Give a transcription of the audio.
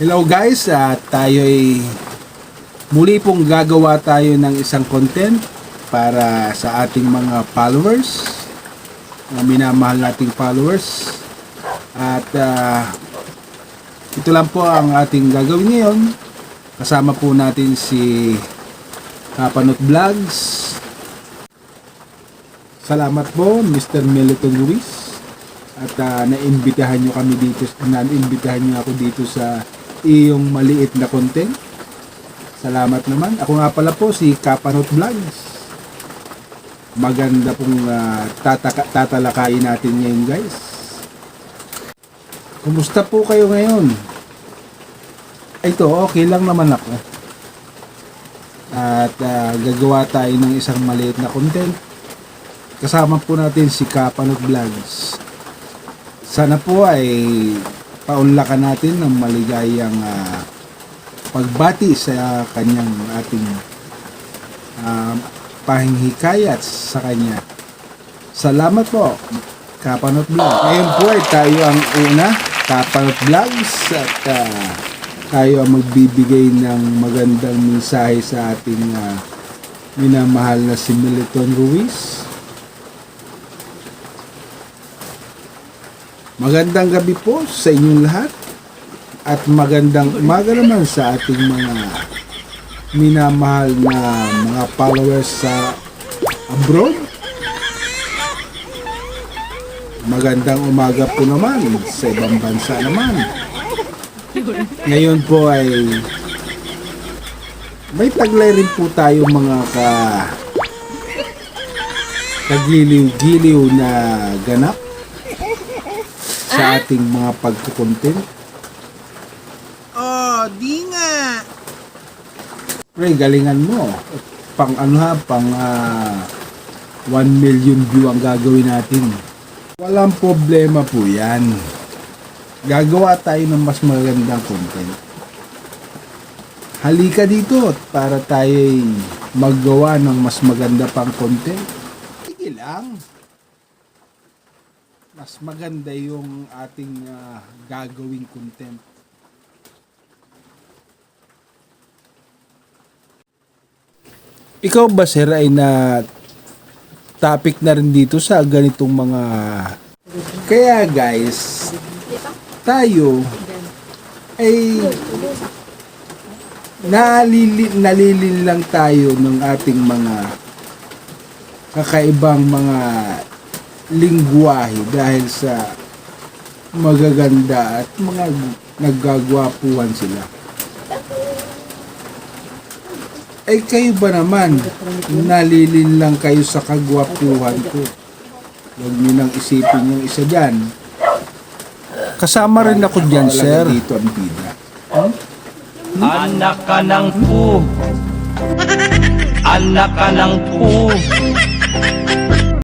Hello guys, at tayo ay muli pong gagawa tayo ng isang content para sa ating mga followers, mga minamahal nating followers. At ito lang po ang ating gagawin ngayon. Kasama po natin si Kapanot Vlogs. Salamat po Mr. Meliton Ruiz. At naimbitahan nyo kami dito, naimbitahan nyo ako dito sa iyong maliit na content. Salamat naman. Ako nga pala po si Kapanot Vlogs. Maganda pong tatalakayin natin ngayon guys. Kumusta po kayo ngayon? Ito, okay lang naman ako. At gagawa tayo ng isang maliit na content. Kasama po natin si Kapanot Vlogs. Sana po ay paunlakan natin ng maligayang pagbati sa kanyang ating pahinghikayat sa kanya. Salamat po, Kapanot Vlogs. Ngayon po ay tayo ang una, Kapanot Vlogs, at tayo ang magbibigay ng magandang mensahe sa ating minamahal na si Meliton Ruiz. Magandang gabi po sa inyong lahat at magandang umaga naman sa ating mga minamahal na mga followers sa abroad. Magandang umaga po naman sa ibang bansa naman. Ngayon po ay may taglay rin po tayo mga kagiliw-giliw na ganap sa ating mga pagkukontent. Oh, di nga. Pre, galingan mo. Pang 1 million view ang gagawin natin. Walang problema po yan. Gagawa tayo ng mas magandang content. Halika dito para tayo maggawa ng mas maganda pang content. Sige lang. Mas maganda yung ating gagawing content. Ikaw ba sir ay na topic na rin dito sa ganitong mga... Kaya guys, tayo ay nalilin lang tayo ng ating mga kakaibang mga lingwahe dahil sa magaganda at mga naggagwapuhan sila. Ay kayo ba naman, nalilin lang kayo sa kagwapuhan ko? Huwag nyo nang isipin yung isa dyan. Kasama rin ako dyan, sir. Dito ang bida. Anak ka ng pu. Anak ka ng pu.